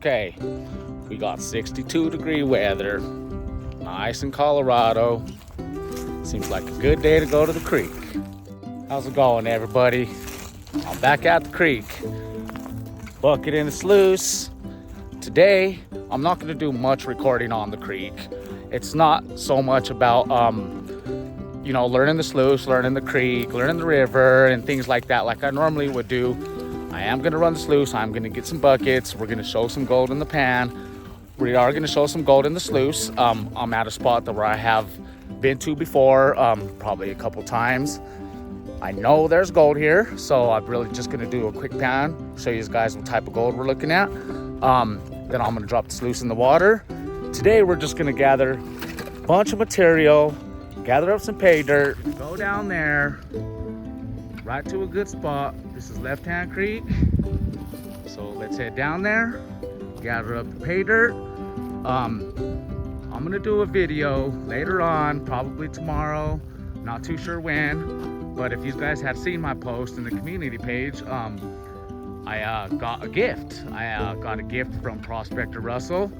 Okay, we got 62-degree weather, nice in Colorado. Seems like a good day to go to the creek. How's it going, everybody? I'm back at the creek, bucket in the sluice. Today, I'm not gonna do much recording on the creek. It's not so much about, learning the sluice, learning the creek, learning the river, and things like that, like I normally would do. I am gonna run the sluice. I'm gonna get some buckets. We're gonna show some gold in the pan. We are gonna show some gold in the sluice. I'm at a spot where I have been to before, probably a couple times. I know there's gold here, so I'm really just gonna do a quick pan, show you guys what type of gold we're looking at. Then I'm gonna drop the sluice in the water. Today we're just gonna gather a bunch of material, gather up some pay dirt, go down there, right to a good spot. This is Left Hand Creek. So let's head down there, gather up the pay dirt. I'm gonna do a video later on, probably tomorrow, not too sure when, but if you guys have seen my post in the community page, I got a gift. I got a gift from Prospector Russell.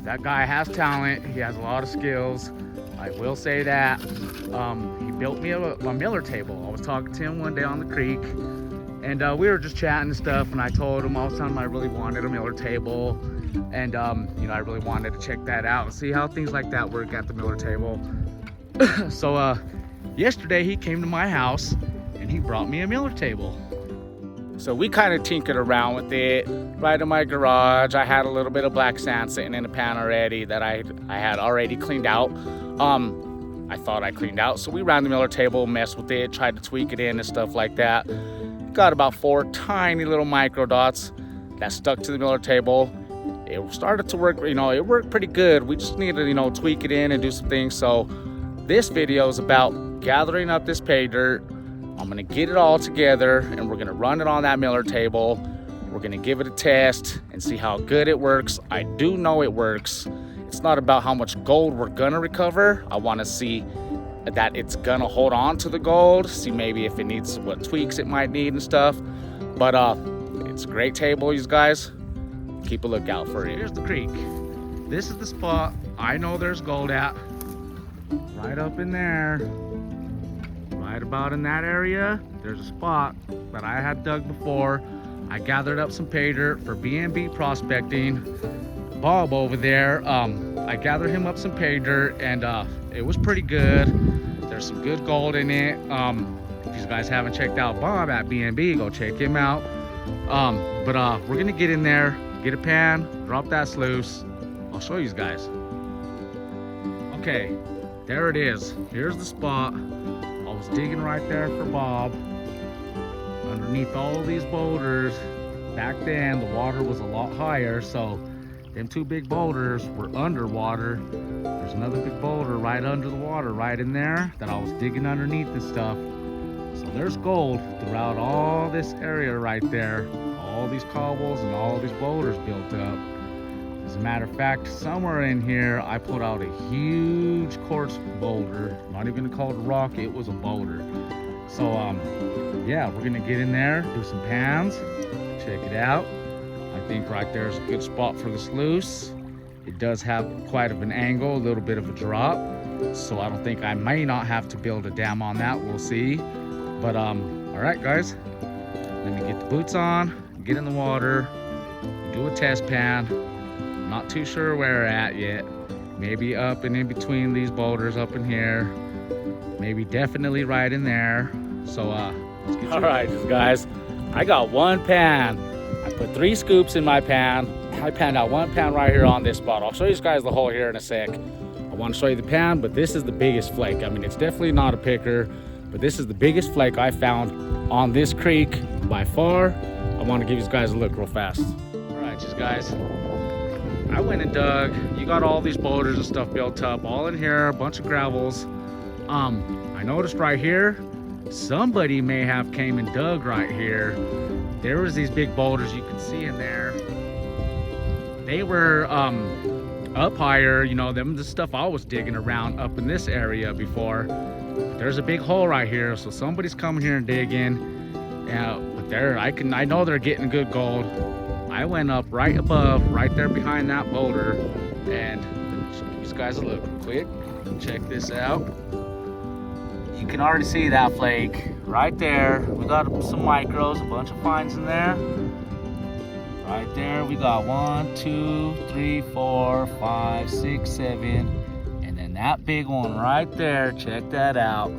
That guy has talent, he has a lot of skills. I will say that. He built me a miller table. I was talking to him one day on the creek, and we were just chatting and stuff, and I told him all the time I really wanted a miller table, and I really wanted to check that out and see how things like that work at the miller table. So yesterday he came to my house and he brought me a miller table. So we kind of tinkered around with it right in my garage. I had a little bit of black sand sitting in the pan already that I had already cleaned out. I thought I cleaned out. So we ran the miller table, messed with it, tried to tweak it in and stuff like that. Got about 4 tiny little micro dots that stuck to the miller table. It started to work, it worked pretty good. We just needed to, tweak it in and do some things. So this video is about gathering up this pay dirt. I'm gonna get it all together and we're gonna run it on that miller table. We're gonna give it a test and see how good it works. I do know it works. It's not about how much gold we're gonna recover. I wanna see that it's gonna hold on to the gold, see maybe if it needs what tweaks it might need and stuff. But it's a great table, you guys. Keep a lookout for it. Here's the creek. This is the spot I know there's gold at. Right up in there. Right about in that area, there's a spot that I had dug before. I gathered up some pay dirt for B&B prospecting. Bob over there, I gathered him up some pay dirt, and it was pretty good. There's some good gold in it. If you guys haven't checked out Bob at B&B, go check him out. But we're gonna get in there, get a pan, drop that sluice. I'll show you guys. Okay, there it is. Here's the spot. I was digging right there for Bob. Underneath all these boulders. Back then, the water was a lot higher, so them 2 big boulders were underwater. There's another big boulder right under the water, right in there, that I was digging underneath and stuff. So there's gold throughout all this area right there. All these cobbles and all these boulders built up. As a matter of fact, somewhere in here, I pulled out a huge quartz boulder. Not even gonna call it a rock, it was a boulder. So, yeah, we're gonna get in there, do some pans, check it out. I think right there is a good spot for the sluice. It does have quite of an angle, a little bit of a drop. So I don't think I may not have to build a dam on that, we'll see. But, all right, guys, let me get the boots on, get in the water, do a test pan. Not too sure where we're at yet. Maybe up and in between these boulders up in here. Maybe definitely right in there. So let's get to it. All right, guys, I got 1 pan. I put 3 scoops in my pan. I panned out 1 pan right here on this spot. I'll show you guys the hole here in a sec. I want to show you the pan, but this is the biggest flake. I mean, it's definitely not a picker, but this is the biggest flake I found on this creek by far. I want to give you guys a look real fast. All right, you guys. I went and dug. You got all these boulders and stuff built up all in here, a bunch of gravels. I noticed right here, somebody may have came and dug right here. There was these big boulders you can see in there. They were up higher, them the stuff I was digging around up in this area before. There's a big hole right here, so somebody's coming here and digging. But I know they're getting good gold. I went up right above, right there behind that boulder, and give you guys a look real quick. Check this out. You can already see that flake right there. We got some micros, a bunch of fines in there. Right there, we got 1, 2, 3, 4, 5, 6, 7, and then that big one right there. Check that out.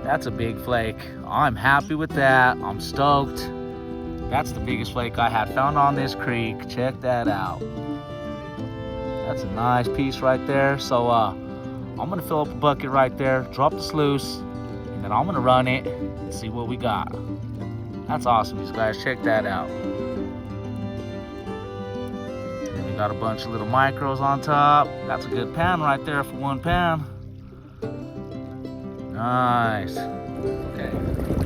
That's a big flake. I'm happy with that. I'm stoked. That's the biggest flake I had found on this creek. Check that out. That's a nice piece right there. So I'm gonna fill up a bucket right there, drop the sluice, and then I'm gonna run it and see what we got. That's awesome, these guys. Check that out. And we got a bunch of little micros on top. That's a good pan right there for 1 pan. Nice. Okay,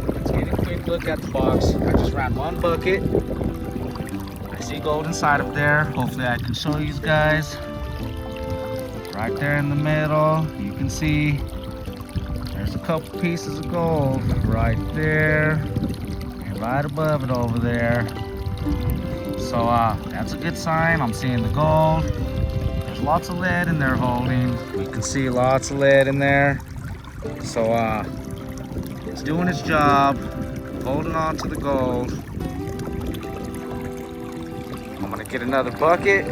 let's get a quick look at the box. I just ran 1 bucket. I see gold inside of there. Hopefully I can show you guys. Right there in the middle, you can see there's a couple pieces of gold right there and right above it over there. So that's a good sign. I'm seeing the gold. There's lots of lead in there holding. You can see lots of lead in there. So it's doing its job, holding on to the gold. I'm gonna get another bucket,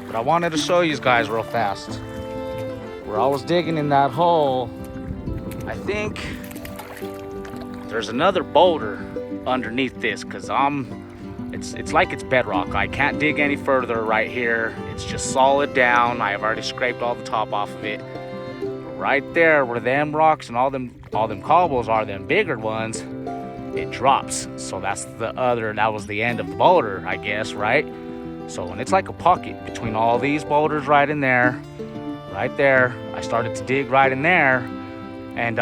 but I wanted to show you guys real fast. Where I was digging in that hole, I think there's another boulder underneath this, because it's like it's bedrock. I can't dig any further right here. It's just solid down. I have already scraped all the top off of it. Right there where them rocks and all them cobbles are, them bigger ones, it drops. So that was the end of the boulder, I guess, right? So, and it's like a pocket between all these boulders right in there. Right there, I started to dig right in there, and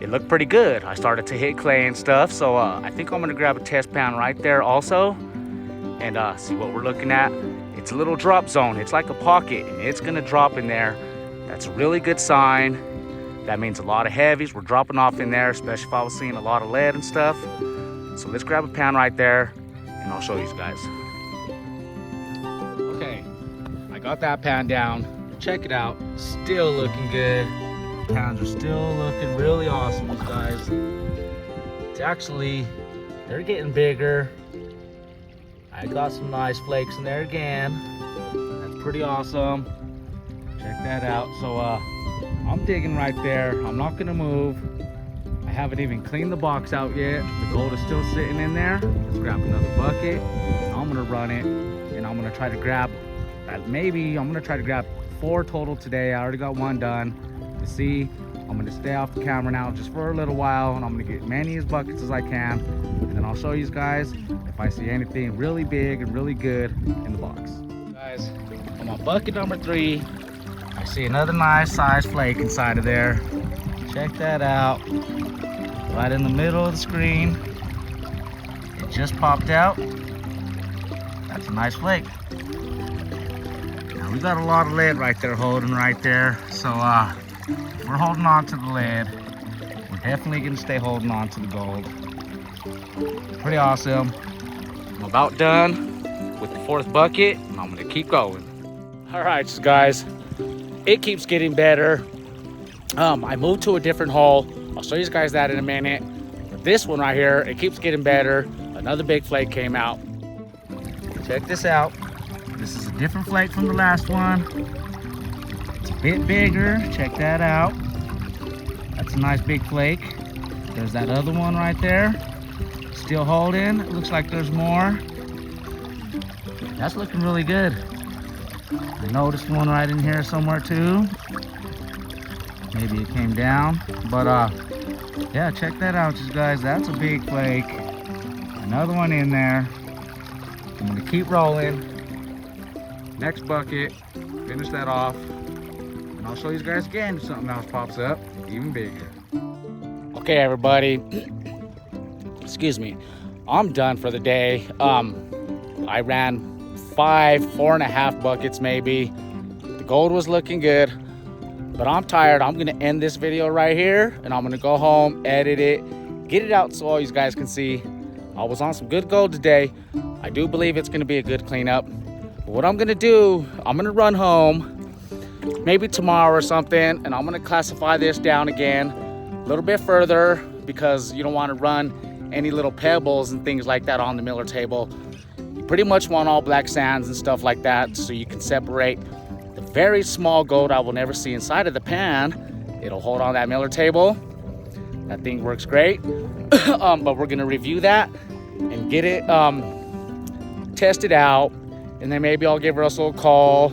it looked pretty good. I started to hit clay and stuff, so I think I'm gonna grab a test pan right there also, and see what we're looking at. It's a little drop zone. It's like a pocket, and it's gonna drop in there. That's a really good sign. That means a lot of heavies were dropping off in there, especially if I was seeing a lot of lead and stuff. So let's grab a pan right there, and I'll show you guys. Okay, I got that pan down. Check it out, still looking good. Pans are still looking really awesome, you guys. It's actually, they're getting bigger. I got some nice flakes in there again. That's pretty awesome. Check that out. So I'm digging right there. I'm not gonna move. I haven't even cleaned the box out yet. The gold is still sitting in there. Let's grab another bucket. I'm gonna run it, and I'm gonna try to grab, maybe I'm gonna try to grab 4 total today. I already got 1 done. To see, I'm gonna stay off the camera now just for a little while, and I'm gonna get many as buckets as I can, and then I'll show you guys if I see anything really big and really good in the box. Guys, I'm on bucket number 3. I see another nice size flake inside of there. Check that out. Right in the middle of the screen. It just popped out. That's a nice flake. We got a lot of lead right there holding right there. So we're holding on to the lead. We're definitely gonna stay holding on to the gold. Pretty awesome. I'm about done with the 4th bucket, and I'm gonna keep going. All right, so guys, it keeps getting better. I moved to a different hole. I'll show you guys that in a minute. But this one right here, it keeps getting better. Another big flake came out. Check this out. This is a different flake from the last one. It's a bit bigger. Check that out. That's a nice big flake. There's that other one right there. Still holding. It looks like there's more. That's looking really good. I noticed one right in here somewhere too. Maybe it came down. But yeah, check that out, you guys. That's a big flake. Another one in there. I'm gonna keep rolling. Next bucket, finish that off, and I'll show you guys again if something else pops up, even bigger. Okay, everybody, excuse me, I'm done for the day. I ran 4.5 buckets maybe. The gold was looking good, but I'm tired. I'm gonna end this video right here, and I'm gonna go home, edit it, get it out so all you guys can see. I was on some good gold today. I do believe it's gonna be a good cleanup. But what I'm gonna do, I'm gonna run home, maybe tomorrow or something, and I'm gonna classify this down again a little bit further, because you don't wanna run any little pebbles and things like that on the miller table. You pretty much want all black sands and stuff like that, so you can separate the very small gold I will never see inside of the pan. It'll hold on that miller table. That thing works great. But we're gonna review that and get it tested out, and then maybe I'll give Russell a call.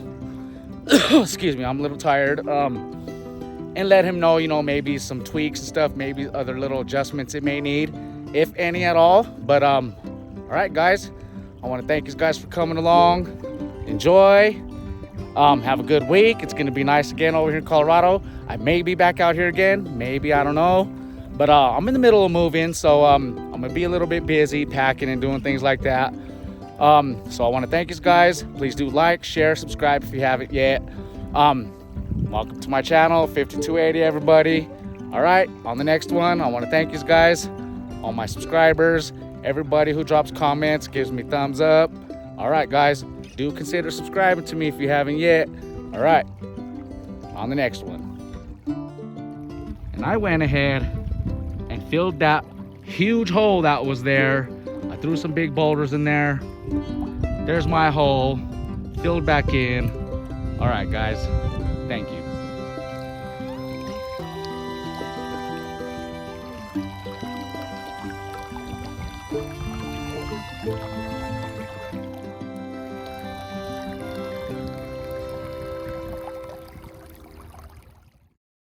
Excuse me, I'm a little tired. And let him know, you know, maybe some tweaks and stuff, maybe other little adjustments it may need, if any at all. But all right, guys, I want to thank you guys for coming along. Enjoy. Have a good week. It's gonna be nice again over here in Colorado. I may be back out here again, maybe, I don't know. But I'm in the middle of moving, so I'm gonna be a little bit busy packing and doing things like that. So I want to thank you guys. Please do like, share, subscribe if you haven't yet. Welcome to my channel, 5280, everybody. All right, on the next one, I want to thank you guys, all my subscribers, everybody who drops comments, gives me thumbs up. All right, guys, do consider subscribing to me if you haven't yet. All right, on the next one. And I went ahead and filled that huge hole that was there. I threw some big boulders in there. There's my hole, filled back in. All right, guys, thank you.